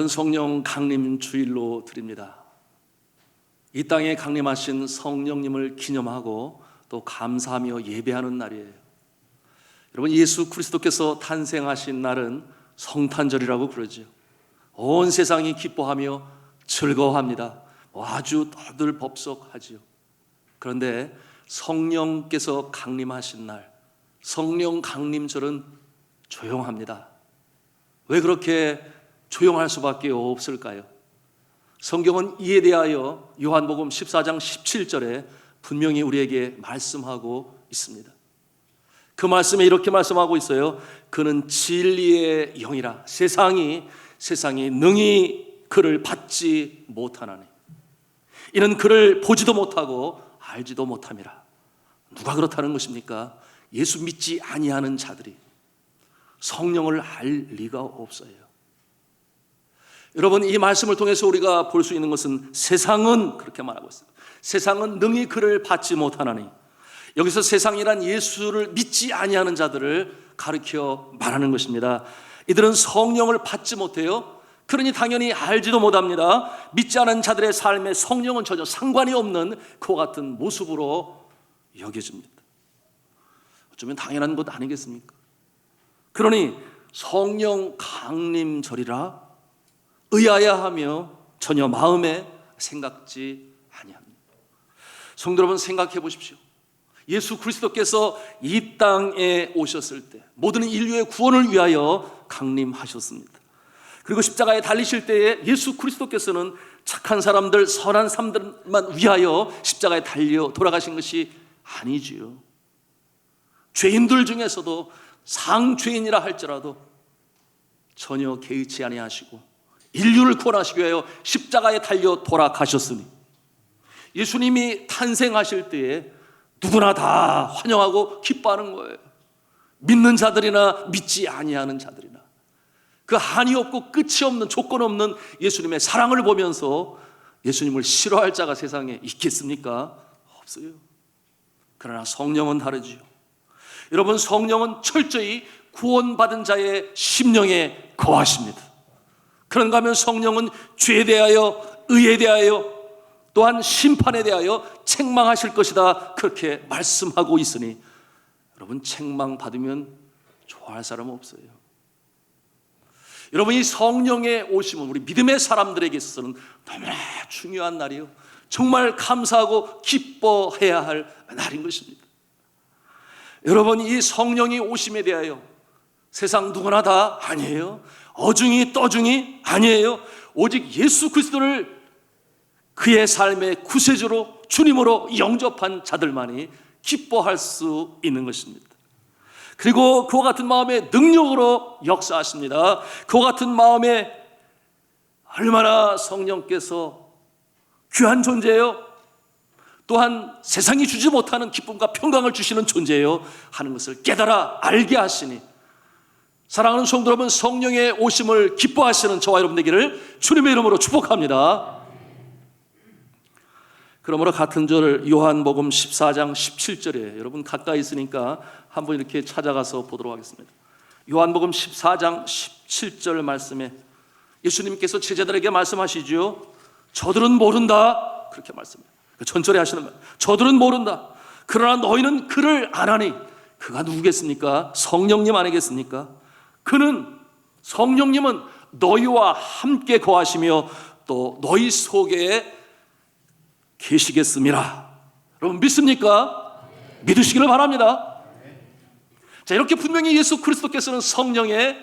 오늘은 성령 강림 주일로 드립니다. 이 땅에 강림하신 성령님을 기념하고 또 감사하며 예배하는 날이에요. 여러분, 예수 그리스도께서 탄생하신 날은 성탄절이라고 부르죠. 온 세상이 기뻐하며 즐거워합니다. 아주 떠들법석하지요. 그런데 성령께서 강림하신 날, 성령 강림절은 조용합니다. 왜 그렇게 조용할 수밖에 없을까요? 성경은 이에 대하여 요한복음 14장 17절에 분명히 우리에게 말씀하고 있습니다. 그 말씀에 이렇게 말씀하고 있어요. 그는 진리의 영이라 세상이 능히 그를 받지 못하나니 이는 그를 보지도 못하고 알지도 못함이라. 누가 그렇다는 것입니까? 예수 믿지 아니하는 자들이 성령을 알 리가 없어요. 여러분, 이 말씀을 통해서 우리가 볼 수 있는 것은 세상은 그렇게 말하고 있어요. 세상은 능히 그를 받지 못하나니, 여기서 세상이란 예수를 믿지 아니하는 자들을 가리켜 말하는 것입니다. 이들은 성령을 받지 못해요. 그러니 당연히 알지도 못합니다. 믿지 않은 자들의 삶에 성령은 전혀 상관이 없는 그와 같은 모습으로 여겨집니다. 어쩌면 당연한 것 아니겠습니까? 그러니 성령 강림절이라 의아해하며 전혀 마음에 생각지 아니합니다. 성도 여러분, 생각해 보십시오. 예수 그리스도께서 이 땅에 오셨을 때 모든 인류의 구원을 위하여 강림하셨습니다. 그리고 십자가에 달리실 때에 예수 그리스도께서는 착한 사람들, 선한 사람들만 위하여 십자가에 달려 돌아가신 것이 아니지요. 죄인들 중에서도 상죄인이라 할지라도 전혀 개의치 아니하시고 인류를 구원하시기 위하여 십자가에 달려 돌아가셨으니 예수님이 탄생하실 때에 누구나 다 환영하고 기뻐하는 거예요. 믿는 자들이나 믿지 아니하는 자들이나 그 한이 없고 끝이 없는 조건 없는 예수님의 사랑을 보면서 예수님을 싫어할 자가 세상에 있겠습니까? 없어요. 그러나 성령은 다르지요. 여러분, 성령은 철저히 구원받은 자의 심령에 거하십니다. 그런가 하면 성령은 죄에 대하여, 의에 대하여, 또한 심판에 대하여 책망하실 것이다, 그렇게 말씀하고 있으니 여러분, 책망받으면 좋아할 사람은 없어요. 여러분, 이 성령의 오심은 우리 믿음의 사람들에게 있어서는 너무나 중요한 날이요, 정말 감사하고 기뻐해야 할 날인 것입니다. 여러분, 이 성령의 오심에 대하여 세상 누구나 다 아니에요. 어중이 떠중이 아니에요. 오직 예수 그리스도를 그의 삶의 구세주로, 주님으로 영접한 자들만이 기뻐할 수 있는 것입니다. 그리고 그와 같은 마음의 능력으로 역사하십니다. 그와 같은 마음에 얼마나 성령께서 귀한 존재예요, 또한 세상이 주지 못하는 기쁨과 평강을 주시는 존재예요 하는 것을 깨달아 알게 하시니, 사랑하는 성도 여러분, 성령의 오심을 기뻐하시는 저와 여러분 되기를 주님의 이름으로 축복합니다. 그러므로 같은 절 요한복음 14장 17절에 여러분 가까이 있으니까 한번 이렇게 찾아가서 보도록 하겠습니다. 요한복음 14장 17절 말씀에 예수님께서 제자들에게 말씀하시죠. 저들은 모른다, 그렇게 말씀해요. 전절에 하시는 말, 저들은 모른다. 그러나 너희는 그를 아나니. 그가 누구겠습니까? 성령님 아니겠습니까? 그는, 성령님은 너희와 함께 거하시며 또 너희 속에 계시겠습니다. 여러분, 믿습니까? 믿으시기를 바랍니다. 자, 이렇게 분명히 예수 그리스도께서는 성령의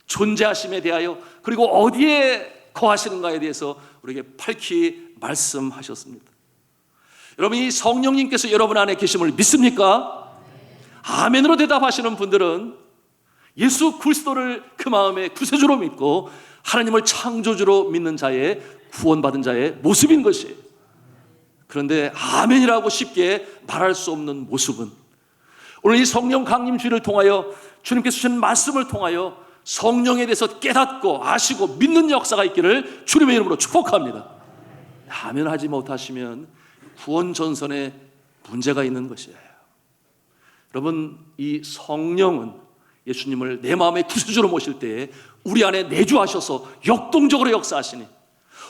존재하심에 대하여, 그리고 어디에 거하시는가에 대해서 우리에게 밝히 말씀하셨습니다. 여러분, 이 성령님께서 여러분 안에 계심을 믿습니까? 아멘으로 대답하시는 분들은 예수 그리스도를 그 마음에 구세주로 믿고 하나님을 창조주로 믿는 자의, 구원받은 자의 모습인 것이에요. 그런데 아멘이라고 쉽게 말할 수 없는 모습은 오늘 이 성령 강림 주일을 통하여 주님께서 주신 말씀을 통하여 성령에 대해서 깨닫고 아시고 믿는 역사가 있기를 주님의 이름으로 축복합니다. 아멘 하지 못하시면 구원 전선에 문제가 있는 것이에요. 여러분, 이 성령은 예수님을 내 마음의 구세주로 모실 때에 우리 안에 내주하셔서 역동적으로 역사하시니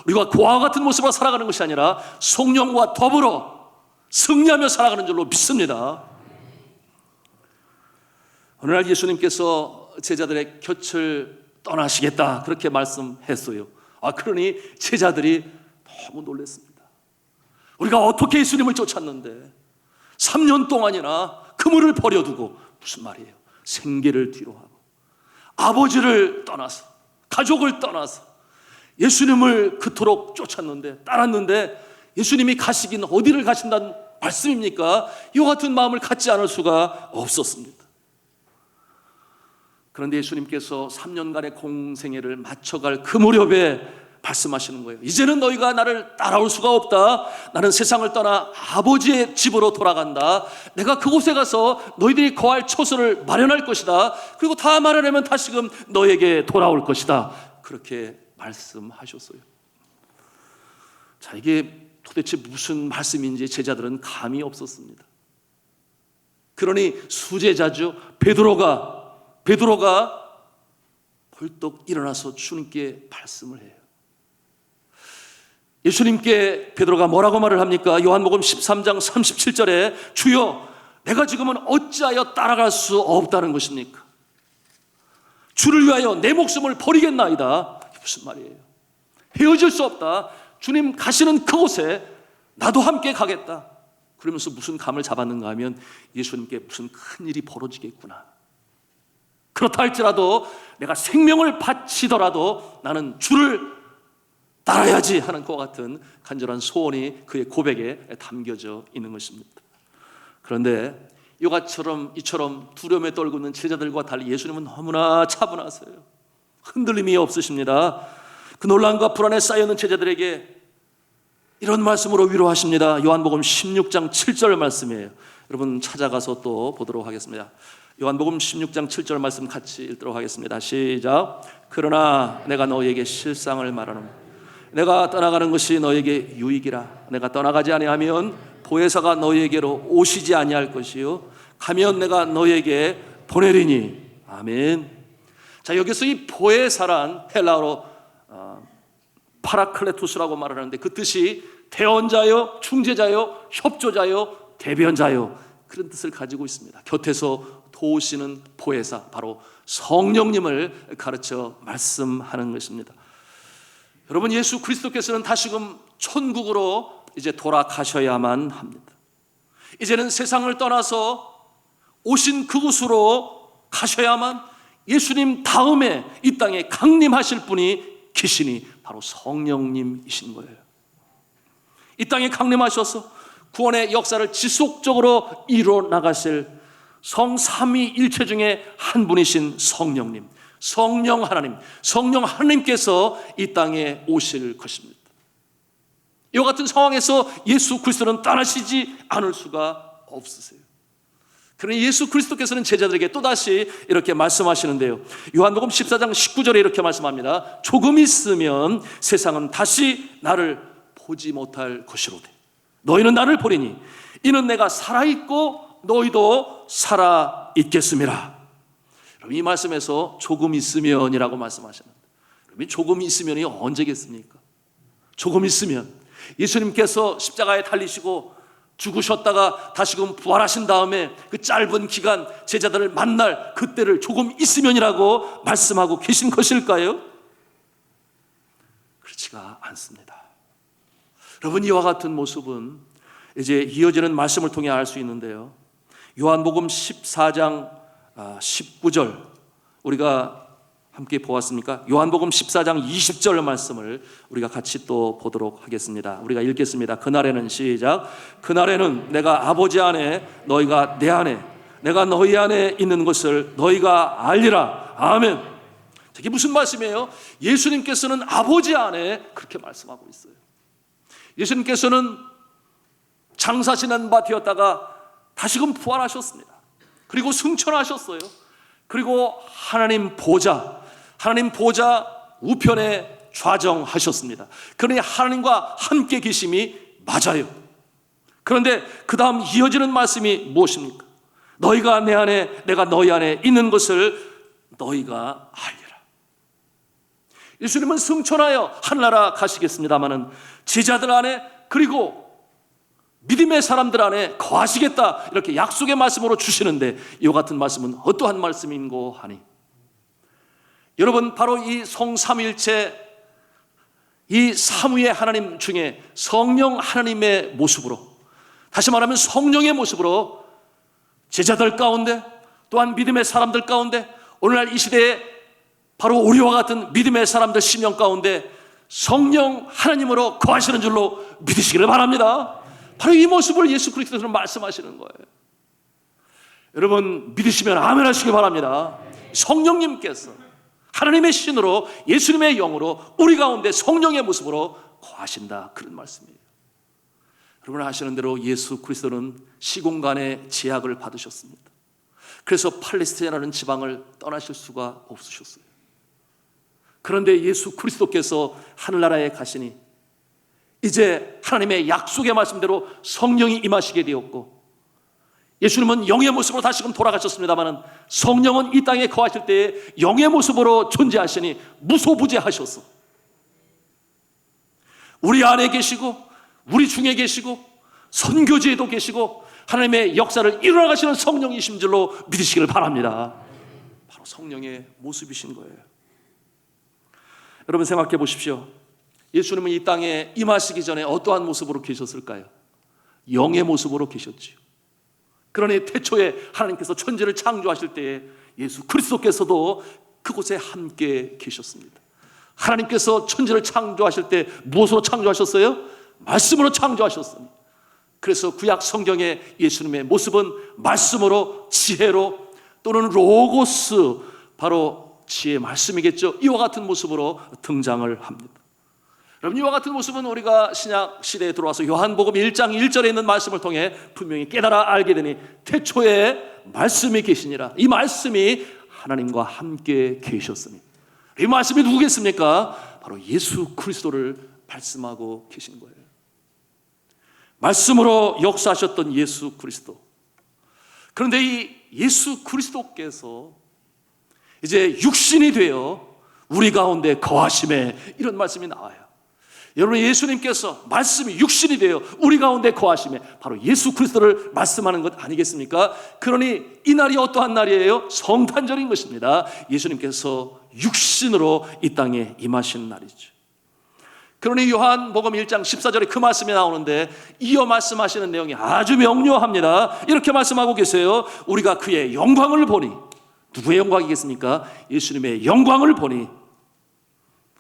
우리가 그와 같은 모습으로 살아가는 것이 아니라 성령과 더불어 승리하며 살아가는 줄로 믿습니다. 어느 날 예수님께서 제자들의 곁을 떠나시겠다 그렇게 말씀했어요. 그러니 제자들이 너무 놀랐습니다. 우리가 어떻게 예수님을 쫓았는데 3년 동안이나 그물을 버려두고, 무슨 말이에요? 생계를 뒤로 하고 아버지를 떠나서 가족을 떠나서 예수님을 그토록 쫓았는데, 따랐는데 예수님이 가시긴 어디를 가신다는 말씀입니까? 이와 같은 마음을 갖지 않을 수가 없었습니다. 그런데 예수님께서 3년간의 공생애를 마쳐갈 그 무렵에 말씀하시는 거예요. 이제는 너희가 나를 따라올 수가 없다. 나는 세상을 떠나 아버지의 집으로 돌아간다. 내가 그곳에 가서 너희들이 거할 처소를 마련할 것이다. 그리고 다 마련하면 다시금 너에게 돌아올 것이다. 그렇게 말씀하셨어요. 자, 이게 도대체 무슨 말씀인지 제자들은 감이 없었습니다. 그러니 수제자죠, 베드로가 벌떡 일어나서 주님께 말씀을 해요. 예수님께 베드로가 뭐라고 말을 합니까? 요한복음 13장 37절에 주여, 내가 지금은 어찌하여 따라갈 수 없다는 것입니까? 주를 위하여 내 목숨을 버리겠나이다. 무슨 말이에요? 헤어질 수 없다. 주님 가시는 그곳에 나도 함께 가겠다. 그러면서 무슨 감을 잡았는가 하면 예수님께 무슨 큰 일이 벌어지겠구나, 그렇다 할지라도 내가 생명을 바치더라도 나는 주를 따라야지 하는 그와 같은 간절한 소원이 그의 고백에 담겨져 있는 것입니다. 그런데 이처럼 두려움에 떨고 있는 제자들과 달리 예수님은 너무나 차분하세요. 흔들림이 없으십니다. 그 놀람과 불안에 쌓여있는 제자들에게 이런 말씀으로 위로하십니다. 요한복음 16장 7절 말씀이에요. 여러분 찾아가서 또 보도록 하겠습니다. 요한복음 16장 7절 말씀 같이 읽도록 하겠습니다. 시작. 그러나 내가 너희에게 실상을 말하노니 내가 떠나가는 것이 너희에게 유익이라. 내가 떠나가지 아니하면 보혜사가 너희에게로 오시지 아니할 것이요 가면 내가 너희에게 보내리니. 아멘. 자, 여기서 이 보혜사란 헬라어로 파라클레토스라고 말을 하는데 그 뜻이 대언자요, 중재자요, 협조자요, 대변자요, 그런 뜻을 가지고 있습니다. 곁에서 도우시는 보혜사, 바로 성령님을 가르쳐 말씀하는 것입니다. 여러분, 예수 그리스도께서는 다시금 천국으로 이제 돌아가셔야만 합니다. 이제는 세상을 떠나서 오신 그곳으로 가셔야만 예수님 다음에 이 땅에 강림하실 분이 계시니 바로 성령님이신 거예요. 이 땅에 강림하셔서 구원의 역사를 지속적으로 이루어 나가실 성삼위일체 중에 한 분이신 성령님, 성령 하나님께서 이 땅에 오실 것입니다. 이와 같은 상황에서 예수 그리스도는 떠나시지 않을 수가 없으세요. 그러니 예수 그리스도께서는 제자들에게 또다시 이렇게 말씀하시는데요, 요한복음 14장 19절에 이렇게 말씀합니다. 조금 있으면 세상은 다시 나를 보지 못할 것이로되 너희는 나를 보리니 이는 내가 살아있고 너희도 살아있겠음이라. 이 말씀에서 조금 있으면이라고 말씀하시는데, 조금 있으면이 언제겠습니까? 조금 있으면 예수님께서 십자가에 달리시고 죽으셨다가 다시금 부활하신 다음에 그 짧은 기간 제자들을 만날 그때를 조금 있으면이라고 말씀하고 계신 것일까요? 그렇지가 않습니다. 여러분, 이와 같은 모습은 이제 이어지는 말씀을 통해 알 수 있는데요, 요한복음 14장 19절 우리가 함께 보았습니까? 요한복음 14장 20절 말씀을 우리가 같이 또 보도록 하겠습니다. 우리가 읽겠습니다. 그날에는, 시작. 그날에는 내가 아버지 안에 너희가 내 안에 내가 너희 안에 있는 것을 너희가 알리라. 아멘. 이게 무슨 말씀이에요? 예수님께서는 아버지 안에 그렇게 말씀하고 있어요. 예수님께서는 장사 지난 바 되었다가 다시금 부활하셨습니다. 그리고 승천하셨어요. 그리고 하나님 보좌 우편에 좌정하셨습니다. 그러니 하나님과 함께 계심이 맞아요. 그런데 그 다음 이어지는 말씀이 무엇입니까? 너희가 내 안에 내가 너희 안에 있는 것을 너희가 알리라. 예수님은 승천하여 하늘나라 가시겠습니다마는 제자들 안에 그리고 믿음의 사람들 안에 거하시겠다, 이렇게 약속의 말씀으로 주시는데, 이와 같은 말씀은 어떠한 말씀인고 하니, 여러분, 바로 이 성삼위일체, 이 삼위의 하나님 중에 성령 하나님의 모습으로, 다시 말하면 성령의 모습으로 제자들 가운데, 또한 믿음의 사람들 가운데, 오늘날 이 시대에 바로 우리와 같은 믿음의 사람들 심령 가운데 성령 하나님으로 거하시는 줄로 믿으시기를 바랍니다. 바로 이 모습을 예수 그리스도는 말씀하시는 거예요. 여러분, 믿으시면 아멘 하시기 바랍니다. 성령님께서 하나님의 신으로, 예수님의 영으로 우리 가운데 성령의 모습으로 거하신다, 그런 말씀이에요. 여러분 아시는 대로 예수 그리스도는 시공간의 제약을 받으셨습니다. 그래서 팔레스타인이라는 지방을 떠나실 수가 없으셨어요. 그런데 예수 그리스도께서 하늘나라에 가시니 이제 하나님의 약속의 말씀대로 성령이 임하시게 되었고, 예수님은 영의 모습으로 다시금 돌아가셨습니다만 성령은 이 땅에 거하실 때에 영의 모습으로 존재하시니 무소부재하셔서 우리 안에 계시고 우리 중에 계시고 선교지에도 계시고 하나님의 역사를 일어나가시는 성령이신 줄로 믿으시기를 바랍니다. 바로 성령의 모습이신 거예요. 여러분 생각해 보십시오. 예수님은 이 땅에 임하시기 전에 어떠한 모습으로 계셨을까요? 영의 모습으로 계셨지요. 그러니 태초에 하나님께서 천지를 창조하실 때에 예수 그리스도께서도 그곳에 함께 계셨습니다. 하나님께서 천지를 창조하실 때 무엇으로 창조하셨어요? 말씀으로 창조하셨습니다. 그래서 구약 성경의 예수님의 모습은 말씀으로, 지혜로, 또는 로고스, 바로 지혜의 말씀이겠죠. 이와 같은 모습으로 등장을 합니다. 여러분, 이와 같은 모습은 우리가 신약 시대에 들어와서 요한복음 1장 1절에 있는 말씀을 통해 분명히 깨달아 알게 되니 태초에 말씀이 계시니라. 이 말씀이 하나님과 함께 계셨으니, 이 말씀이 누구겠습니까? 바로 예수 그리스도를 말씀하고 계신 거예요. 말씀으로 역사하셨던 예수 그리스도. 그런데 이 예수 그리스도께서 이제 육신이 되어 우리 가운데 거하심에, 이런 말씀이 나와요. 여러분, 예수님께서 말씀이 육신이 되어 우리 가운데 거하심에 바로 예수 그리스도를 말씀하는 것 아니겠습니까? 그러니 이 날이 어떠한 날이에요? 성탄절인 것입니다. 예수님께서 육신으로 이 땅에 임하신 날이죠. 그러니 요한복음 1장 14절에 그 말씀이 나오는데 이어 말씀하시는 내용이 아주 명료합니다. 이렇게 말씀하고 계세요. 우리가 그의 영광을 보니, 누구의 영광이겠습니까? 예수님의 영광을 보니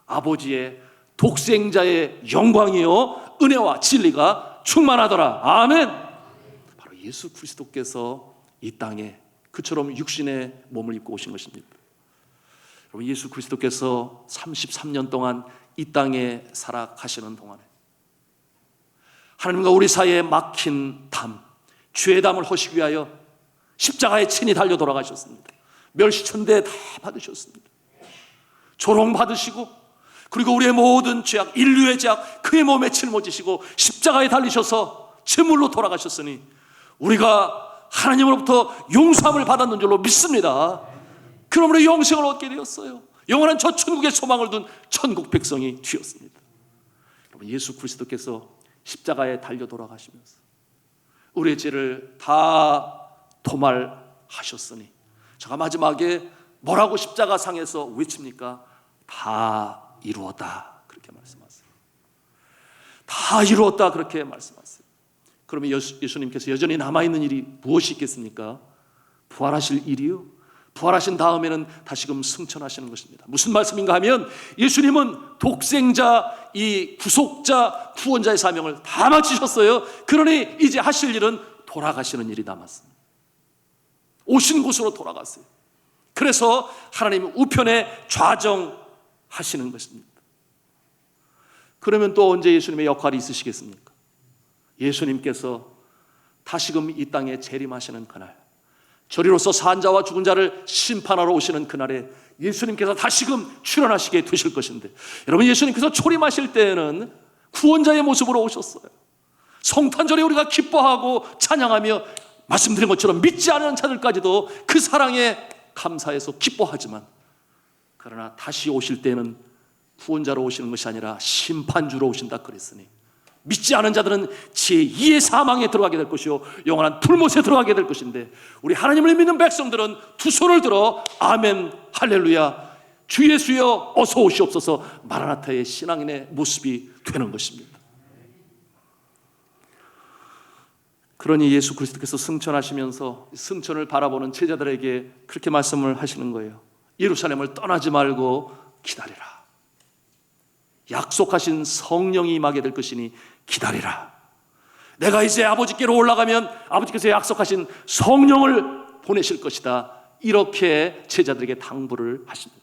아버지의 독생자의 영광이요 은혜와 진리가 충만하더라. 아멘. 바로 예수 그리스도께서 이 땅에 그처럼 육신의 몸을 입고 오신 것입니다. 여러분, 예수 그리스도께서 33년 동안 이 땅에 살아가시는 동안에 하나님과 우리 사이에 막힌 담, 죄의 담을 허시기 위하여 십자가에 친히 달려 돌아가셨습니다. 멸시천대 다 받으셨습니다. 조롱 받으시고, 그리고 우리의 모든 죄악, 인류의 죄악 그의 몸에 짊어지시고 십자가에 달리셔서 제물로 돌아가셨으니 우리가 하나님으로부터 용서함을 받았는 줄로 믿습니다. 그러므로 영생을 얻게 되었어요. 영원한 저 천국의 소망을 둔 천국 백성이 되었습니다. 여러분, 예수 그리스도께서 십자가에 달려 돌아가시면서 우리의 죄를 다 도말하셨으니, 제가 마지막에 뭐라고 십자가상에서 외칩니까? 다 이루었다, 그렇게 말씀하세요. 다 이루었다, 그렇게 말씀하세요. 그러면 예수님께서 여전히 남아있는 일이 무엇이 있겠습니까? 부활하실 일이요. 부활하신 다음에는 다시금 승천하시는 것입니다. 무슨 말씀인가 하면 예수님은 독생자, 이 구속자, 구원자의 사명을 다 마치셨어요. 그러니 이제 하실 일은 돌아가시는 일이 남았습니다. 오신 곳으로 돌아갔어요. 그래서 하나님 우편에 좌정하시는 것입니다. 그러면 또 언제 예수님의 역할이 있으시겠습니까? 예수님께서 다시금 이 땅에 재림하시는 그날, 저리로서 산 자와 죽은 자를 심판하러 오시는 그날에 예수님께서 다시금 출현하시게 되실 것인데, 여러분, 예수님께서 초림하실 때에는 구원자의 모습으로 오셨어요. 성탄절에 우리가 기뻐하고 찬양하며 말씀드린 것처럼 믿지 않은 자들까지도 그 사랑에 감사해서 기뻐하지만, 그러나 다시 오실 때는 구원자로 오시는 것이 아니라 심판주로 오신다 그랬으니 믿지 않은 자들은 제2의 사망에 들어가게 될 것이요 영원한 불못에 들어가게 될 것인데, 우리 하나님을 믿는 백성들은 두 손을 들어 아멘 할렐루야 주 예수여 어서 오시옵소서 마라나타의 신앙인의 모습이 되는 것입니다. 그러니 예수 그리스도께서 승천하시면서 승천을 바라보는 제자들에게 그렇게 말씀을 하시는 거예요. 예루살렘을 떠나지 말고 기다리라. 약속하신 성령이 임하게 될 것이니 기다리라. 내가 이제 아버지께로 올라가면 아버지께서 약속하신 성령을 보내실 것이다. 이렇게 제자들에게 당부를 하십니다.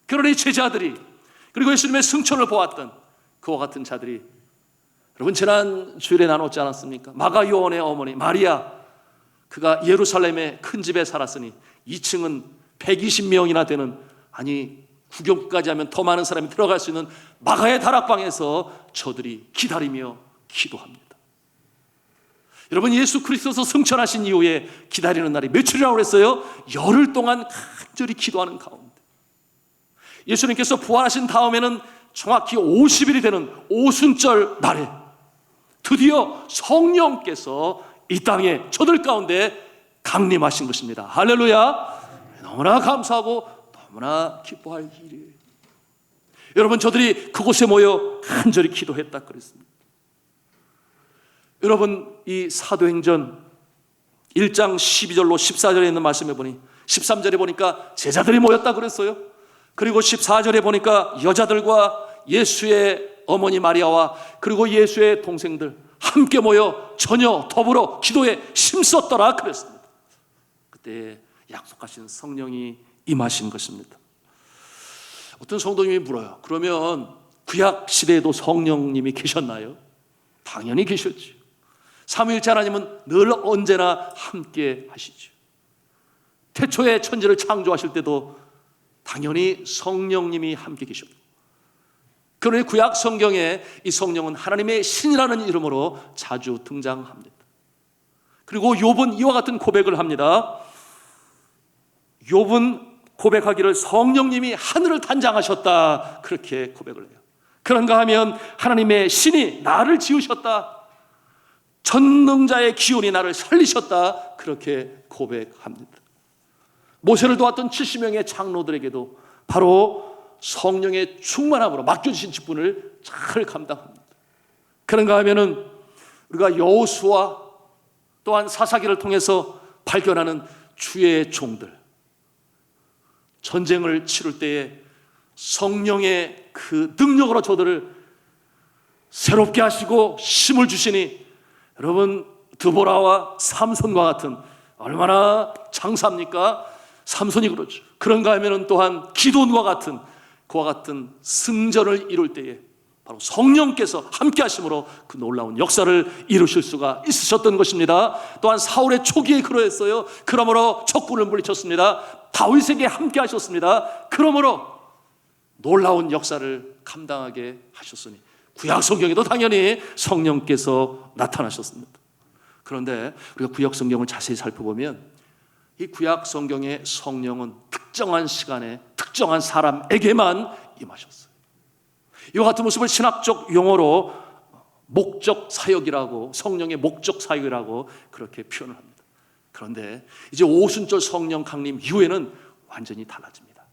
그러니 제자들이, 그리고 예수님의 승천을 보았던 그와 같은 자들이, 여러분 지난 주일에 나눴지 않았습니까? 마가 요한의 어머니 마리아, 그가 예루살렘의 큰 집에 살았으니 2층은 120명이나 되는, 아니 구경까지 하면 더 많은 사람이 들어갈 수 있는 마가의 다락방에서 저들이 기다리며 기도합니다. 여러분 예수 그리스도께서 승천하신 이후에 기다리는 날이 며칠이라고 그랬어요? 열흘 동안 간절히 기도하는 가운데, 예수님께서 부활하신 다음에는 정확히 50일이 되는 오순절 날에 드디어 성령께서 이 땅에 저들 가운데 강림하신 것입니다. 할렐루야. 너무나 감사하고 너무나 기뻐할 일이에요. 여러분 저들이 그곳에 모여 간절히 기도했다 그랬습니다. 여러분 이 사도행전 1장 12절로 14절에 있는 말씀에 보니, 13절에 보니까 제자들이 모였다 그랬어요. 그리고 14절에 보니까 여자들과 예수의 어머니 마리아와 그리고 예수의 동생들 함께 모여 전혀 더불어 기도에 힘썼더라 그랬습니다. 그때 약속하신 성령이 임하신 것입니다. 어떤 성도님이 물어요. 그러면 구약 시대에도 성령님이 계셨나요? 당연히 계셨죠. 삼위일체 하나님은 늘 언제나 함께 하시죠. 태초에 천지를 창조하실 때도 당연히 성령님이 함께 계셨고, 그러니 구약 성경에 이 성령은 하나님의 신이라는 이름으로 자주 등장합니다. 그리고 욥은 이와 같은 고백을 합니다. 욥은 고백하기를 성령님이 하늘을 단장하셨다 그렇게 고백을 해요. 그런가 하면 하나님의 신이 나를 지으셨다, 전능자의 기운이 나를 살리셨다 그렇게 고백합니다. 모세를 도왔던 70명의 장로들에게도 바로 성령의 충만함으로 맡겨주신 직분을 잘 감당합니다. 그런가 하면은 우리가 여호수아 또한 사사기를 통해서 발견하는 주의 종들, 전쟁을 치를 때에 성령의 그 능력으로 저들을 새롭게 하시고 힘을 주시니, 여러분 드보라와 삼손과 같은, 얼마나 장사입니까? 삼손이 그렇죠. 그런가 하면 또한 기돈과 같은, 그와 같은 승전을 이룰 때에 바로 성령께서 함께 하심으로 그 놀라운 역사를 이루실 수가 있으셨던 것입니다. 또한 사울의 초기에 그러했어요. 그러므로 적군을 물리쳤습니다. 다윗에게 함께 하셨습니다. 그러므로 놀라운 역사를 감당하게 하셨으니 구약 성경에도 당연히 성령께서 나타나셨습니다. 그런데 우리가 구약 성경을 자세히 살펴보면 이 구약 성경의 성령은 특정한 시간에 특정한 사람에게만 임하셨어요. 이와 같은 모습을 신학적 용어로 목적 사역이라고, 성령의 목적 사역이라고 그렇게 표현을 합니다. 그런데 이제 오순절 성령 강림 이후에는 완전히 달라집니다.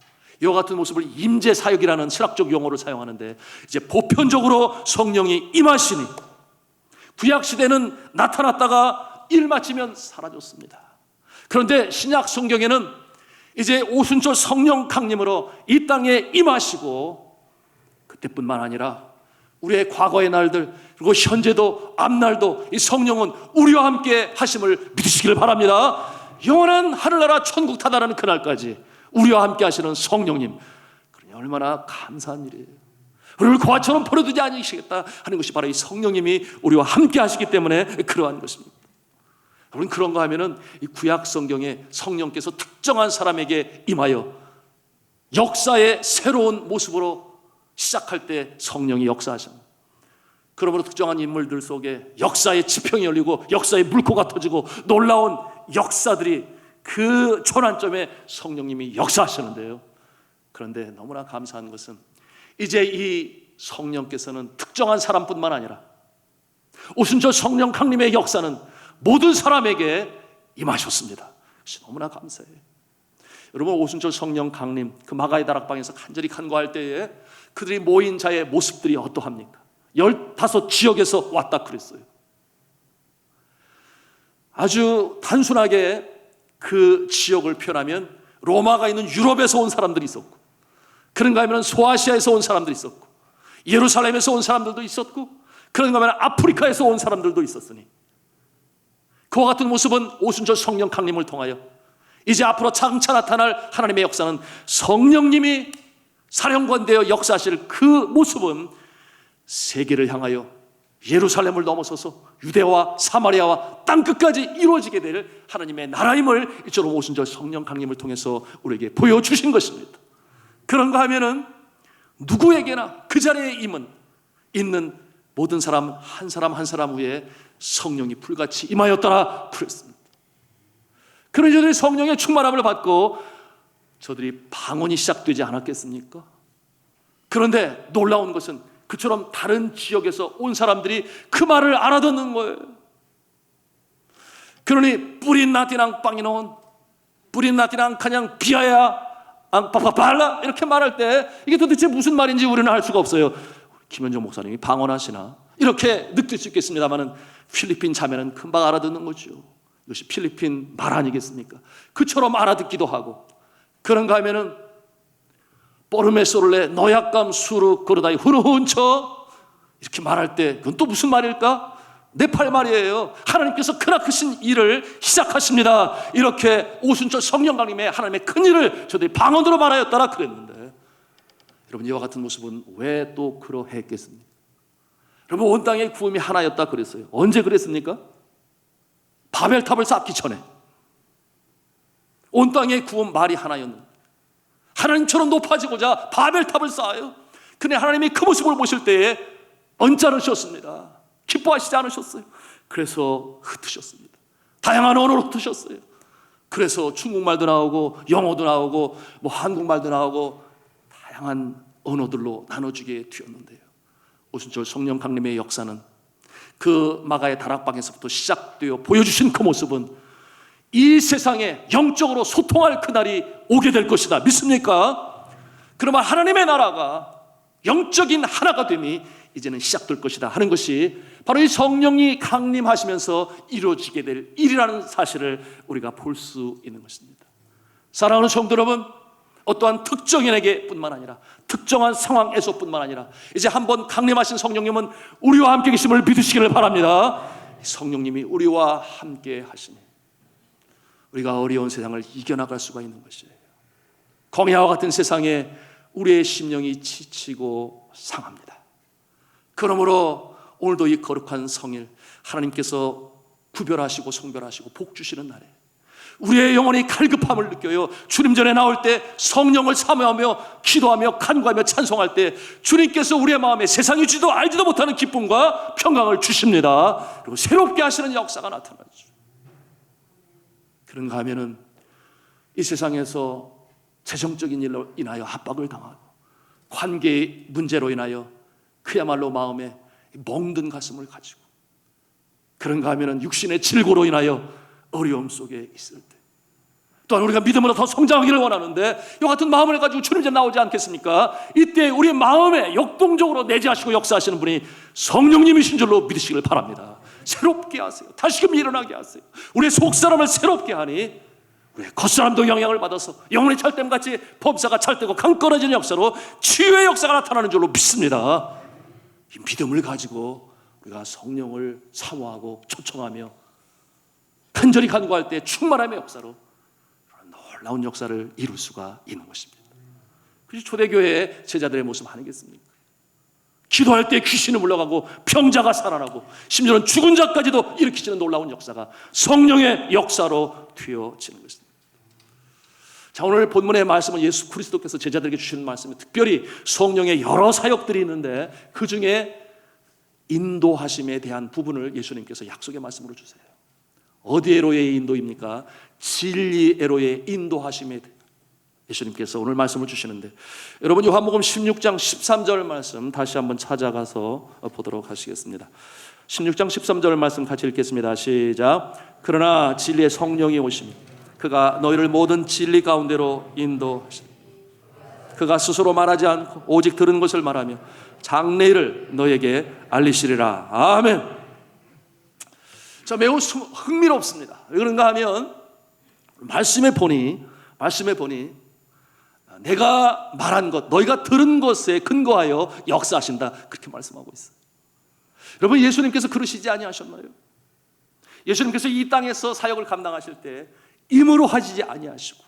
이와 같은 모습을 임재 사역이라는 신학적 용어를 사용하는데, 이제 보편적으로 성령이 임하시니 구약 시대는 나타났다가 일 마치면 사라졌습니다. 그런데 신약 성경에는 이제 오순절 성령 강림으로 이 땅에 임하시고, 그때뿐만 아니라 우리의 과거의 날들 그리고 현재도 앞날도 이 성령은 우리와 함께 하심을 믿으시기를 바랍니다. 영원한 하늘나라 천국 타다라는 그날까지 우리와 함께 하시는 성령님, 그러니 얼마나 감사한 일이에요. 우리를 고아처럼 버려두지 않으시겠다 하는 것이 바로 이 성령님이 우리와 함께 하시기 때문에 그러한 것입니다. 여러분 그런가 하면은 이 구약 성경에 성령께서 특정한 사람에게 임하여 역사의 새로운 모습으로 시작할 때 성령이 역사하십니다. 그러므로 특정한 인물들 속에 역사의 지평이 열리고 역사의 물꼬가 터지고 놀라운 역사들이 그 초난점에 성령님이 역사하시는데요. 그런데 너무나 감사한 것은 이제 이 성령께서는 특정한 사람뿐만 아니라 오순절 성령 강림의 역사는 모든 사람에게 임하셨습니다. 그것이 너무나 감사해요. 여러분, 오순절 성령 강림 그 마가의 다락방에서 간절히 간구할 때에 그들이 모인 자의 모습들이 어떠합니까? 15지역에서 왔다 그랬어요. 아주 단순하게 그 지역을 표현하면 로마가 있는 유럽에서 온 사람들이 있었고, 그런가 하면 소아시아에서 온 사람들이 있었고, 예루살렘에서 온 사람들도 있었고, 그런가 하면 아프리카에서 온 사람들도 있었으니, 그와 같은 모습은 오순절 성령 강림을 통하여 이제 앞으로 장차 나타날 하나님의 역사는 성령님이 사령관 되어 역사하실 그 모습은 세계를 향하여 예루살렘을 넘어서서 유대와 사마리아와 땅끝까지 이루어지게 될 하나님의 나라임을 이처럼 오순절 성령 강림을 통해서 우리에게 보여주신 것입니다. 그런가 하면은 누구에게나 그 자리에 있는 모든 사람 한 사람 위에 성령이 불같이 임하였더라 그랬습니다. 그런 저들이 성령의 충만함을 받고 저들이 방언이 시작되지 않았겠습니까? 그런데 놀라운 것은 그처럼 다른 지역에서 온 사람들이 그 말을 알아듣는 거예요. 그러니 뿌린 나티랑 빵이노 뿌린 나티랑 그냥 비아야 앙빠빠발라 이렇게 말할 때 이게 도대체 무슨 말인지 우리는 알 수가 없어요. 김현정 목사님이 방언하시나 이렇게 느낄 수 있겠습니다만은 필리핀 자매는 금방 알아듣는 거죠. 이것이 필리핀 말 아니겠습니까? 그처럼 알아듣기도 하고, 그런가 하면은 뽀르메소를레 너약감 수르 그러다이 후르훈처 이렇게 말할 때 그건 또 무슨 말일까? 네팔 말이에요. 하나님께서 크나크신 일을 시작하십니다. 이렇게 오순절 성령 강림의 하나님의 큰 일을 저들이 방언으로 말하였다라 그랬는데, 여러분 이와 같은 모습은 왜 또 그러했겠습니까? 여러분 온 땅의 구음이 하나였다 그랬어요. 언제 그랬습니까? 바벨탑을 쌓기 전에 온 땅의 구원 말이 하나였는데 하나님처럼 높아지고자 바벨탑을 쌓아요. 그런데 하나님이 그 모습을 보실 때에 언짢으셨습니다. 기뻐하시지 않으셨어요. 그래서 흩으셨습니다. 다양한 언어로 흩으셨어요. 그래서 중국말도 나오고 영어도 나오고 뭐 한국말도 나오고 다양한 언어들로 나눠지게 되었는데요. 오순절 성령 강림의 역사는 그 마가의 다락방에서부터 시작되어 보여주신 그 모습은 이 세상에 영적으로 소통할 그날이 오게 될 것이다. 믿습니까? 그러면 하나님의 나라가 영적인 하나가 됨이 이제는 시작될 것이다 하는 것이 바로 이 성령이 강림하시면서 이루어지게 될 일이라는 사실을 우리가 볼 수 있는 것입니다. 사랑하는 성도 여러분, 어떠한 특정인에게 뿐만 아니라 특정한 상황에서뿐만 아니라 이제 한번 강림하신 성령님은 우리와 함께 계심을 믿으시기를 바랍니다. 성령님이 우리와 함께 하시니 우리가 어려운 세상을 이겨나갈 수가 있는 것이에요. 광야와 같은 세상에 우리의 심령이 지치고 상합니다. 그러므로 오늘도 이 거룩한 성일 하나님께서 구별하시고 성별하시고 복 주시는 날에 우리의 영혼이 갈급함을 느껴요. 주님 전에 나올 때 성령을 사모하며 기도하며 간구하며 찬송할 때 주님께서 우리의 마음에 세상이 주지도 알지도 못하는 기쁨과 평강을 주십니다. 그리고 새롭게 하시는 역사가 나타나죠. 그런가 하면은 이 세상에서 재정적인 일로 인하여 압박을 당하고 관계의 문제로 인하여 그야말로 마음에 멍든 가슴을 가지고 그런가 하면은 육신의 질고로 인하여 어려움 속에 있을 때 또한 우리가 믿음으로 더 성장하기를 원하는데 이와 같은 마음을 가지고 주님 전 나오지 않겠습니까? 이때 우리의 마음에 역동적으로 내재하시고 역사하시는 분이 성령님이신 줄로 믿으시기를 바랍니다. 새롭게 하세요. 다시금 일어나게 하세요. 우리의 속사람을 새롭게 하니 우리의 겉사람도 영향을 받아서 영혼의 찰됨같이 범사가 찰되고 강 끊어지는 역사로 치유의 역사가 나타나는 줄로 믿습니다. 이 믿음을 가지고 우리가 성령을 사모하고 초청하며 간절히 간구할 때 충만함의 역사로 놀라운 역사를 이룰 수가 있는 것입니다. 그것이 초대교회의 제자들의 모습 아니겠습니까? 기도할 때 귀신이 물러가고 병자가 살아나고 심지어는 죽은 자까지도 일으키시는 놀라운 역사가 성령의 역사로 되어지는 것입니다. 자, 오늘 본문의 말씀은 예수 그리스도께서 제자들에게 주시는 말씀이 특별히 성령의 여러 사역들이 있는데 그 중에 인도하심에 대한 부분을 예수님께서 약속의 말씀으로 주세요. 어디에로의 인도입니까? 진리에로의 인도하심에 대해 예수님께서 오늘 말씀을 주시는데, 여러분 요한복음 16장 13절 말씀 다시 한번 찾아가서 보도록 하시겠습니다. 16장 13절 말씀 같이 읽겠습니다. 시작. 그러나 진리의 성령이 오시니 그가 너희를 모든 진리 가운데로 인도하시니 그가 스스로 말하지 않고 오직 들은 것을 말하며 장래일을 너희에게 알리시리라. 아멘. 자, 매우 흥미롭습니다. 왜 그런가 하면 말씀에 보니 내가 말한 것, 너희가 들은 것에 근거하여 역사하신다, 그렇게 말씀하고 있어요. 여러분, 예수님께서 그러시지 아니하셨나요? 예수님께서 이 땅에서 사역을 감당하실 때 임으로 하시지 아니하시고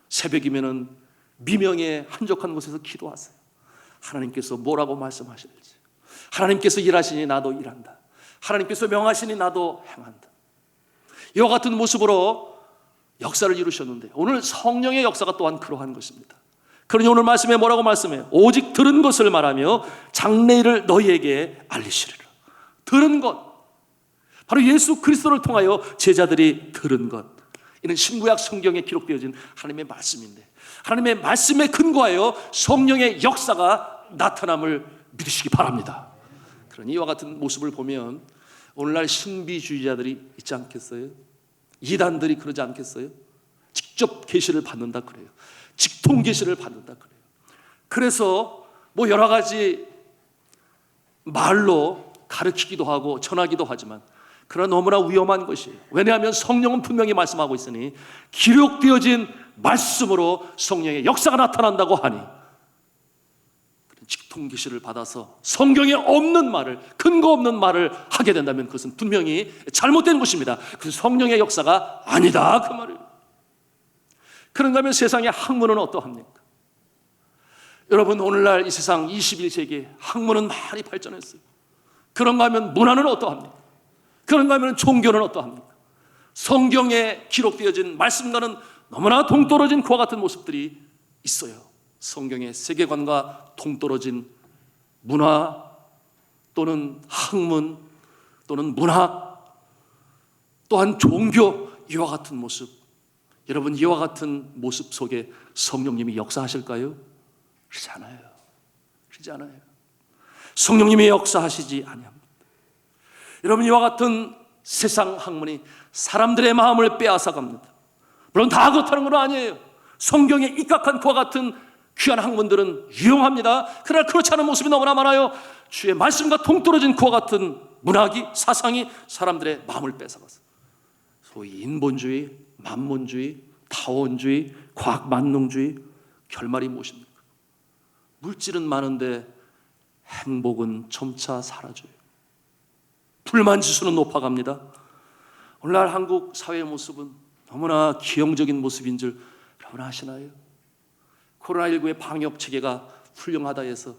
새벽이면은 미명의 한적한 곳에서 기도하세요. 하나님께서 뭐라고 말씀하실지, 하나님께서 일하시니 나도 일한다, 하나님께서 명하시니 나도 행한다, 이와 같은 모습으로 역사를 이루셨는데, 오늘 성령의 역사가 또한 그러한 것입니다. 그러니 오늘 말씀에 뭐라고 말씀해요? 오직 들은 것을 말하며 장래일을 너희에게 알리시리라. 들은 것, 바로 예수 그리스도를 통하여 제자들이 들은 것, 이는 신구약 성경에 기록되어진 하나님의 말씀인데, 하나님의 말씀에 근거하여 성령의 역사가 나타남을 믿으시기 바랍니다. 그러니 이와 같은 모습을 보면 오늘날 신비주의자들이 있지 않겠어요? 이단들이 그러지 않겠어요? 직접 계시를 받는다 그래요. 직통 계시를 받는다 그래요. 그래서 뭐 여러 가지 말로 가르치기도 하고 전하기도 하지만, 그러나 너무나 위험한 것이에요. 왜냐하면 성령은 분명히 말씀하고 있으니 기록되어진 말씀으로 성령의 역사가 나타난다고 하니, 직통 계시를 받아서 성경에 없는 말을, 근거 없는 말을 하게 된다면 그것은 분명히 잘못된 것입니다. 그것은 성령의 역사가 아니다, 그 말이에요. 그런가 하면 세상의 학문은 어떠합니까? 여러분, 오늘날 이 세상 21세기에 학문은 많이 발전했어요. 그런가 하면 문화는 어떠합니까? 그런가 하면 종교는 어떠합니까? 성경에 기록되어진 말씀과는 너무나 동떨어진 그와 같은 모습들이 있어요. 성경의 세계관과 동떨어진 문화 또는 학문 또는 문학 또한 종교, 이와 같은 모습. 여러분, 이와 같은 모습 속에 성령님이 역사하실까요? 그렇지 않아요. 그렇지 않아요. 성령님이 역사하시지 아니합니다. 여러분, 이와 같은 세상 학문이 사람들의 마음을 빼앗아 갑니다. 물론 다 그렇다는 건 아니에요. 성경에 입각한 그와 같은 귀한 학문들은 유용합니다. 그러나 그렇지 않은 모습이 너무나 많아요. 주의 말씀과 동떨어진 그와 같은 문학이, 사상이 사람들의 마음을 뺏어갔어요. 소위 인본주의, 만문주의, 타원주의, 과학만능주의, 결말이 무엇입니까? 물질은 많은데 행복은 점차 사라져요. 불만지수는 높아갑니다. 오늘날 한국 사회의 모습은 너무나 기형적인 모습인 줄 여러분 아시나요? 코로나19의 방역 체계가 훌륭하다 해서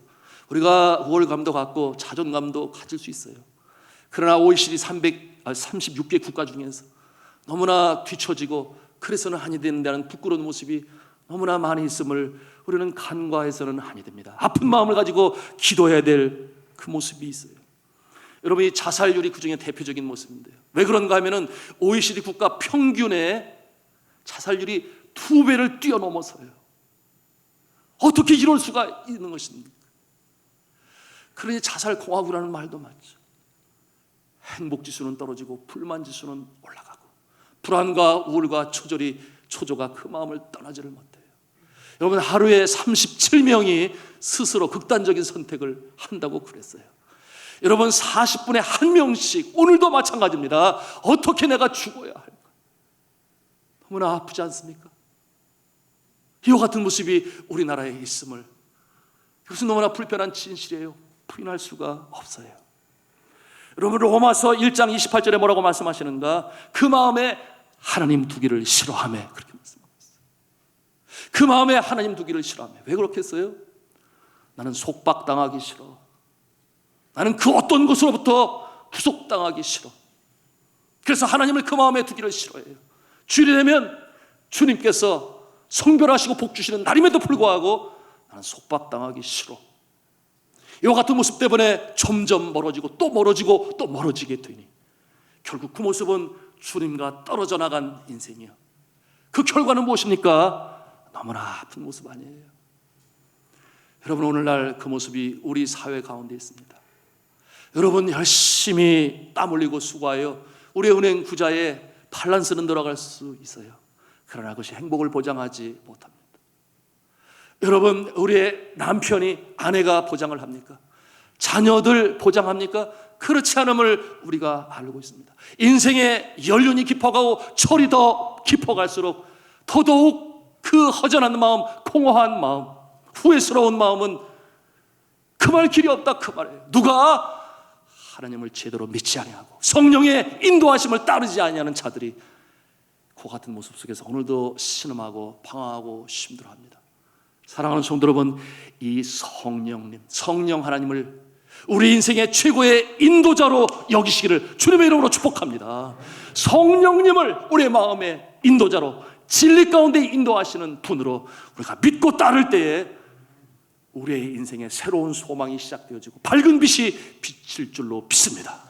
우리가 우월감도 갖고 자존감도 가질 수 있어요. 그러나 OECD 36개 국가 중에서 너무나 뒤처지고 그래서는 아니 된다는 부끄러운 모습이 너무나 많이 있음을 우리는 간과해서는 아니 됩니다. 아픈 마음을 가지고 기도해야 될 그 모습이 있어요. 여러분, 이 자살률이 그 중에 대표적인 모습인데요. 왜 그런가 하면은 OECD 국가 평균의 자살률이 2배를 뛰어넘어서요. 어떻게 이럴 수가 있는 것입니까? 그러니 자살공화국이라는 말도 맞죠. 행복지수는 떨어지고 불만지수는 올라가고 불안과 우울과 초조가 그 마음을 떠나지를 못해요. 여러분, 하루에 37명이 스스로 극단적인 선택을 한다고 그랬어요. 여러분, 40분에 1명씩, 오늘도 마찬가지입니다. 어떻게 내가 죽어야 할까? 너무나 아프지 않습니까? 이와 같은 모습이 우리나라에 있음을, 이것은 너무나 불편한 진실이에요. 부인할 수가 없어요. 여러분, 로마서 1장 28절에 뭐라고 말씀하시는가? 그 마음에 하나님 두기를 싫어하며, 그렇게 말씀하고 있어요. 그 마음에 하나님 두기를 싫어하며. 왜 그렇겠어요? 나는 속박당하기 싫어. 나는 그 어떤 것으로부터 구속당하기 싫어. 그래서 하나님을 그 마음에 두기를 싫어해요. 주일이 되면 주님께서 성별하시고 복 주시는 날임에도 불구하고 나는 속박당하기 싫어. 이와 같은 모습 때문에 점점 멀어지고 또 멀어지고 또 멀어지게 되니 결국 그 모습은 주님과 떨어져 나간 인생이요. 그 결과는 무엇입니까? 너무나 아픈 모습 아니에요. 여러분, 오늘날 그 모습이 우리 사회 가운데 있습니다. 여러분, 열심히 땀 흘리고 수고하여 우리의 은행 구자에 밸런스는 들어갈 수 있어요. 그러나 그것이 행복을 보장하지 못합니다. 여러분, 우리의 남편이, 아내가 보장을 합니까? 자녀들 보장합니까? 그렇지 않음을 우리가 알고 있습니다. 인생의 연륜이 깊어가고 철이 더 깊어갈수록 더더욱 그 허전한 마음, 공허한 마음, 후회스러운 마음은 금할 길이 없다, 그 말이에요. 누가 하나님을 제대로 믿지 아니하고 성령의 인도하심을 따르지 아니하는 자들이 그 같은 모습 속에서 오늘도 신음하고 방황하고 힘들어합니다. 사랑하는 성도 여러분, 이 성령님, 성령 하나님을 우리 인생의 최고의 인도자로 여기시기를 주님의 이름으로 축복합니다. 성령님을 우리의 마음의 인도자로, 진리 가운데 인도하시는 분으로 우리가 믿고 따를 때에 우리의 인생에 새로운 소망이 시작되어지고 밝은 빛이 비칠 줄로 믿습니다.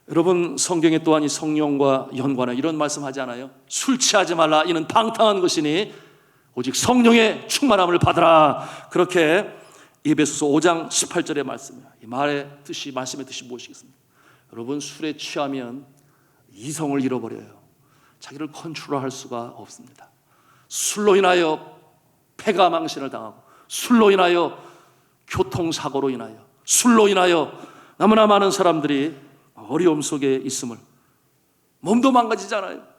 여러분, 성경에 또한 이 성령과 연관해 이런 말씀하지 않아요? 술 취하지 말라, 이는 방탕한 것이니 오직 성령의 충만함을 받으라. 그렇게 에베소서 5장 18절의 말씀이에요. 이 말의 뜻이, 말씀의 뜻이 무엇이겠습니까? 여러분, 술에 취하면 이성을 잃어버려요. 자기를 컨트롤할 수가 없습니다. 술로 인하여 폐가 망신을 당하고, 술로 인하여 교통사고로 인하여, 술로 인하여 너무나 많은 사람들이 어려움 속에 있음을, 몸도 망가지잖아요.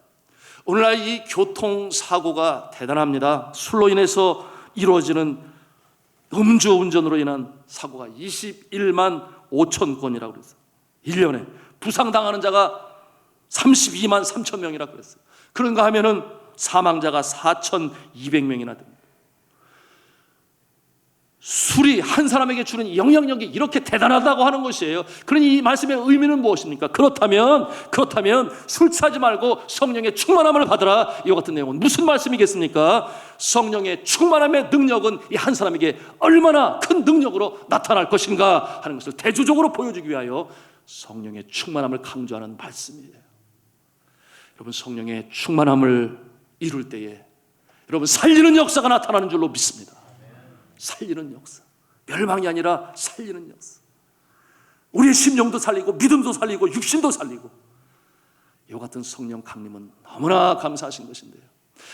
오늘날 이 교통사고가 대단합니다. 술로 인해서 이루어지는 음주운전으로 인한 사고가 21만 5천 건이라고 그랬어요. 1년에 부상당하는 자가 32만 3천 명이라고 그랬어요. 그런가 하면은 사망자가 4,200명이나 됩니다. 술이 한 사람에게 주는 영향력이 이렇게 대단하다고 하는 것이에요. 그러니 이 말씀의 의미는 무엇입니까? 그렇다면 술 취하지 말고 성령의 충만함을 받으라, 이와 같은 내용은 무슨 말씀이겠습니까? 성령의 충만함의 능력은 이 한 사람에게 얼마나 큰 능력으로 나타날 것인가 하는 것을 대조적으로 보여주기 위하여 성령의 충만함을 강조하는 말씀이에요. 여러분, 성령의 충만함을 이룰 때에 여러분, 살리는 역사가 나타나는 줄로 믿습니다. 살리는 역사, 멸망이 아니라 살리는 역사. 우리의 심령도 살리고 믿음도 살리고 육신도 살리고, 이와 같은 성령 강림은 너무나 감사하신 것인데요.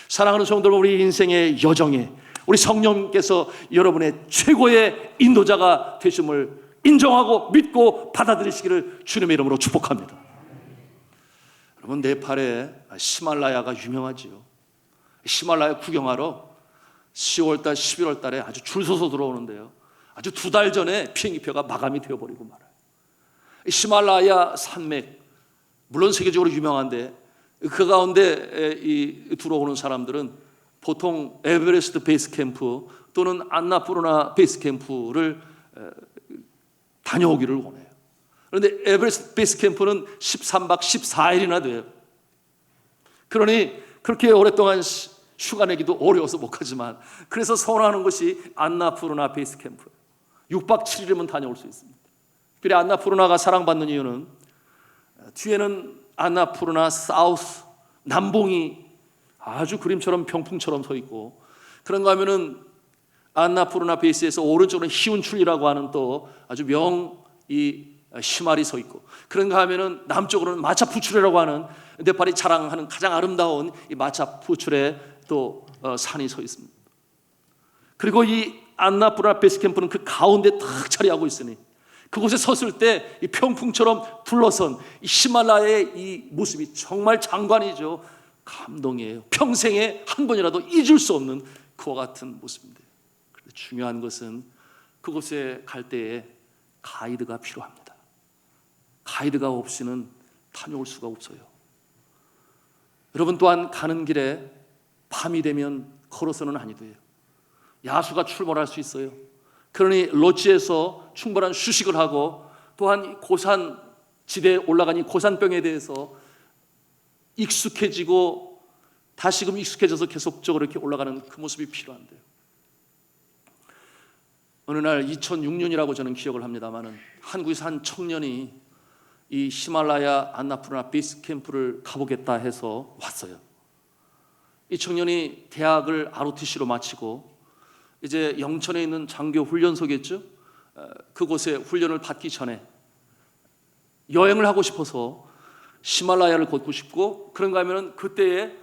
사랑하는 성도들, 우리 인생의 여정에 우리 성령께서 여러분의 최고의 인도자가 되심을 인정하고 믿고 받아들이시기를 주님의 이름으로 축복합니다. 여러분, 네팔에 히말라야가 유명하지요. 히말라야 구경하러 10월달, 11월달에 아주 줄 서서 들어오는데요, 아주 2달 전에 비행기표가 마감이 되어버리고 말아요. 히말라야 산맥, 물론 세계적으로 유명한데 그 가운데 들어오는 사람들은 보통 에베레스트 베이스 캠프 또는 안나푸르나 베이스 캠프를 다녀오기를 원해요. 그런데 에베레스트 베이스 캠프는 13박 14일이나 돼요. 그러니 그렇게 오랫동안 휴가 내기도 어려워서 못 가지만, 그래서 선호하는 것이 안나푸르나 베이스 캠프. 6박 7일이면 다녀올 수 있습니다. 특별히 안나푸르나가 사랑받는 이유는 뒤에는 안나푸르나 사우스, 남봉이 아주 그림처럼 병풍처럼 서 있고, 그런가 하면은 안나푸르나 베이스에서 오른쪽으로는 히운출이라고 하는 또 아주 시말이 서 있고, 그런가 하면은 남쪽으로는 마차푸출이라고 하는 네팔이 자랑하는 가장 아름다운 이 마차푸출의 또 산이 서 있습니다. 그리고 이 안나푸르나 베이스 캠프는 그 가운데 탁 자리하고 있으니 그곳에 섰을 때 이 평풍처럼 둘러선 이 히말라야의 이 모습이 정말 장관이죠. 감동이에요. 평생에 한 번이라도 잊을 수 없는 그와 같은 모습인데요. 그런데 중요한 것은 그곳에 갈 때에 가이드가 필요합니다. 가이드가 없이는 다녀올 수가 없어요. 여러분, 또한 가는 길에 밤이 되면 걸어서는 아니 돼요. 야수가 출몰할 수 있어요. 그러니 로지에서 충분한 휴식을 하고, 또한 고산 지대에 올라간 이 고산병에 대해서 익숙해지고 다시금 익숙해져서 계속적으로 이렇게 올라가는 그 모습이 필요한데요. 어느 날 2006년이라고 저는 기억을 합니다마는 한국에서 한 청년이 이 히말라야 안나푸르나 베이스 캠프를 가보겠다 해서 왔어요. 이 청년이 대학을 ROTC로 마치고 이제 영천에 있는 장교 훈련소겠죠. 그곳에 훈련을 받기 전에 여행을 하고 싶어서 히말라야를 걷고 싶고, 그런가 하면은 그때에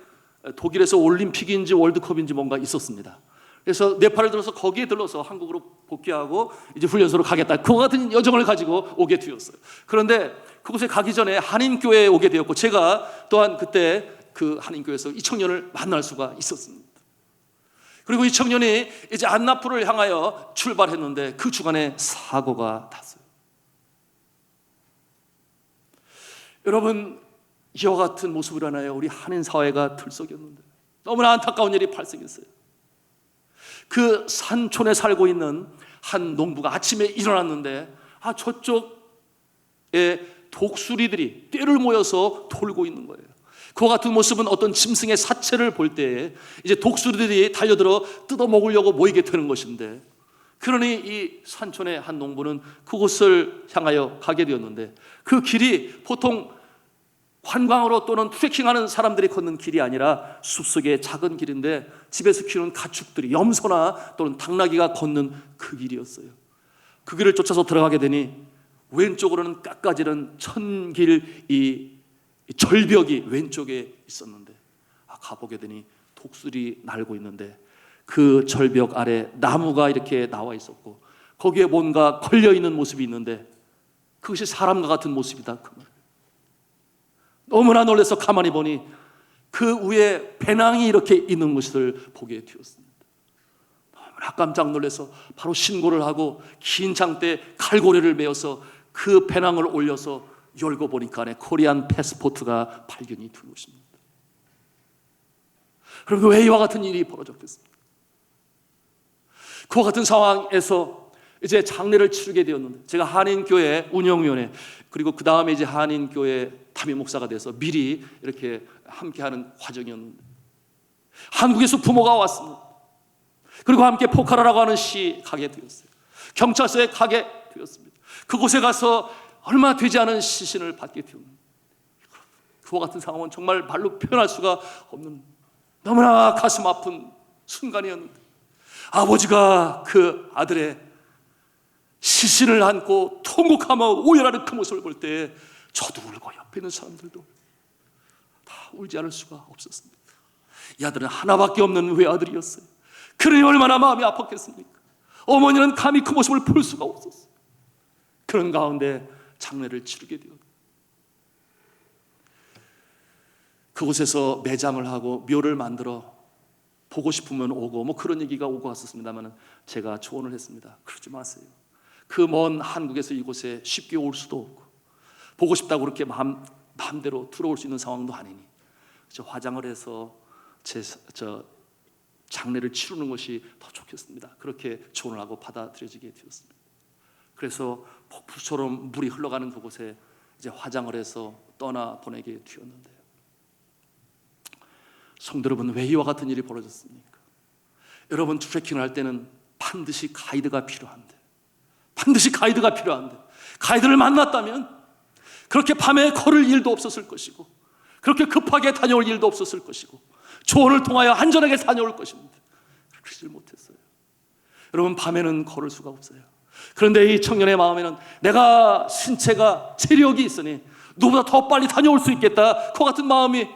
독일에서 올림픽인지 월드컵인지 뭔가 있었습니다. 그래서 네팔을 들어서 거기에 들러서 한국으로 복귀하고 이제 훈련소로 가겠다, 그와 같은 여정을 가지고 오게 되었어요. 그런데 그곳에 가기 전에 한인교회에 오게 되었고, 제가 또한 그때 그 한인교회에서 이 청년을 만날 수가 있었습니다. 그리고 이 청년이 이제 안나푸르를 향하여 출발했는데 그 주간에 사고가 났어요. 여러분, 이와 같은 모습을 하나요? 우리 한인 사회가 들썩였는데 너무나 안타까운 일이 발생했어요. 그 산촌에 살고 있는 한 농부가 아침에 일어났는데 저쪽에 독수리들이 떼를 모여서 돌고 있는 거예요. 그와 같은 모습은 어떤 짐승의 사체를 볼 때에 이제 독수리들이 달려들어 뜯어먹으려고 모이게 되는 것인데, 그러니 이 산촌의 한 농부는 그곳을 향하여 가게 되었는데, 그 길이 보통 관광으로 또는 트레킹하는 사람들이 걷는 길이 아니라 숲속의 작은 길인데 집에서 키우는 가축들이, 염소나 또는 당나귀가 걷는 그 길이었어요. 그 길을 쫓아서 들어가게 되니 왼쪽으로는 깎아지른 천길 이 절벽이 왼쪽에 있었는데, 가보게 되니 독수리 날고 있는데 그 절벽 아래 나무가 이렇게 나와 있었고 거기에 뭔가 걸려있는 모습이 있는데 그것이 사람과 같은 모습이다, 그 말. 너무나 놀라서 가만히 보니 그 위에 배낭이 이렇게 있는 것을 보게 되었습니다. 너무나 깜짝 놀라서 바로 신고를 하고 긴 장대에 갈고리를 메어서 그 배낭을 올려서 열고 보니까 안에 코리안 패스포트가 발견이 된 것입니다. 그럼 왜 이와 같은 일이 벌어졌겠습니까? 그와 같은 상황에서 이제 장례를 치르게 되었는데, 제가 한인교회 운영위원회, 그리고 그 다음에 이제 한인교회 담임 목사가 돼서 미리 이렇게 함께하는 과정이었는데, 한국에서 부모가 왔습니다. 그리고 함께 포카라라고 하는 시 가게 되었어요. 경찰서에 가게 되었습니다. 그곳에 가서 얼마 되지 않은 시신을 받게 되었는데, 그와 같은 상황은 정말 말로 표현할 수가 없는 너무나 가슴 아픈 순간이었는데, 아버지가 그 아들의 시신을 안고 통곡하며 오열하는 그 모습을 볼 때 저도 울고 옆에 있는 사람들도 다 울지 않을 수가 없었습니다. 이 아들은 하나밖에 없는 외아들이었어요. 그러니 얼마나 마음이 아팠겠습니까? 어머니는 감히 그 모습을 볼 수가 없었어요. 그런 가운데 장례를 치르게 되었고, 그곳에서 매장을 하고 묘를 만들어 보고 싶으면 오고 뭐 그런 얘기가 오고 갔었습니다만, 제가 조언을 했습니다. 그러지 마세요. 그 먼 한국에서 이곳에 쉽게 올 수도 없고 보고 싶다고 그렇게 마음대로 들어올 수 있는 상황도 아니니 화장을 해서 장례를 치르는 것이 더 좋겠습니다. 그렇게 조언을 하고 받아들여지게 되었습니다. 그래서 폭풍처럼 물이 흘러가는 그곳에 이제 화장을 해서 떠나 보내게 되었는데요. 성도 여러분, 왜 이와 같은 일이 벌어졌습니까? 여러분, 트레킹을 할 때는 반드시 가이드가 필요한데, 가이드를 만났다면 그렇게 밤에 걸을 일도 없었을 것이고, 그렇게 급하게 다녀올 일도 없었을 것이고, 조언을 통하여 안전하게 다녀올 것입니다. 그러지 못했어요. 여러분, 밤에는 걸을 수가 없어요. 그런데 이 청년의 마음에는 내가 신체가 체력이 있으니 누구보다 더 빨리 다녀올 수 있겠다, 그 같은 마음이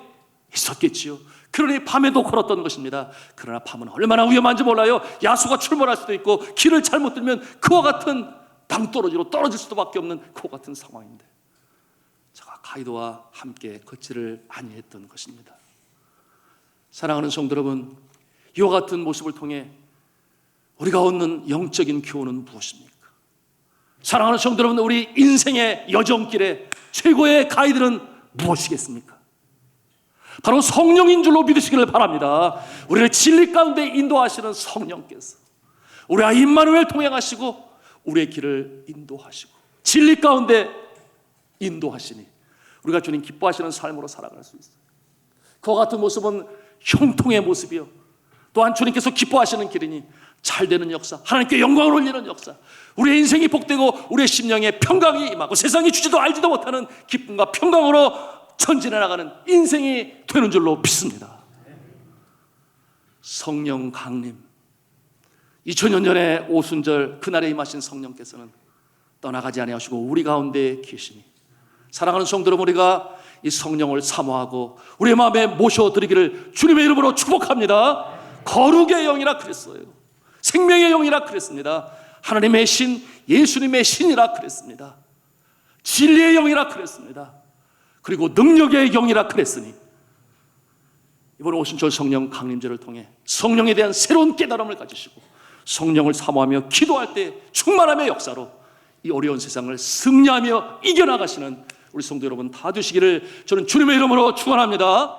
있었겠지요. 그러니 밤에도 걸었던 것입니다. 그러나 밤은 얼마나 위험한지 몰라요. 야수가 출몰할 수도 있고 길을 잘못 들면 그와 같은 낭떠러지로 떨어질 수밖에 없는 그와 같은 상황인데, 제가 가이드와 함께 걷지를 아니했던 것입니다. 사랑하는 성도 여러분, 이와 같은 모습을 통해 우리가 얻는 영적인 교훈은 무엇입니까? 사랑하는 성도 여러분, 우리 인생의 여정길에 최고의 가이드는 무엇이겠습니까? 바로 성령인 줄로 믿으시기를 바랍니다. 우리를 진리 가운데 인도하시는 성령께서 우리와 임마누엘 동행하시고 우리의 길을 인도하시고 진리 가운데 인도하시니 우리가 주님 기뻐하시는 삶으로 살아갈 수 있어요. 그와 같은 모습은 형통의 모습이요, 또한 주님께서 기뻐하시는 길이니 잘 되는 역사, 하나님께 영광을 올리는 역사, 우리의 인생이 복되고 우리의 심령에 평강이 임하고 세상이 주지도 알지도 못하는 기쁨과 평강으로 전진해 나가는 인생이 되는 줄로 믿습니다. 성령 강림, 2000년 전에 오순절 그날에 임하신 성령께서는 떠나가지 아니하시고 우리 가운데 계시니, 사랑하는 성도 여러분, 우리가 이 성령을 사모하고 우리의 마음에 모셔드리기를 주님의 이름으로 축복합니다. 거룩의 영이라 그랬어요. 생명의 영이라 그랬습니다. 하나님의 신, 예수님의 신이라 그랬습니다. 진리의 영이라 그랬습니다. 그리고 능력의 영이라 그랬으니, 이번 오순절 성령 강림제를 통해 성령에 대한 새로운 깨달음을 가지시고 성령을 사모하며 기도할 때 충만함의 역사로 이 어려운 세상을 승리하며 이겨나가시는 우리 성도 여러분 다 되시기를 저는 주님의 이름으로 축원합니다.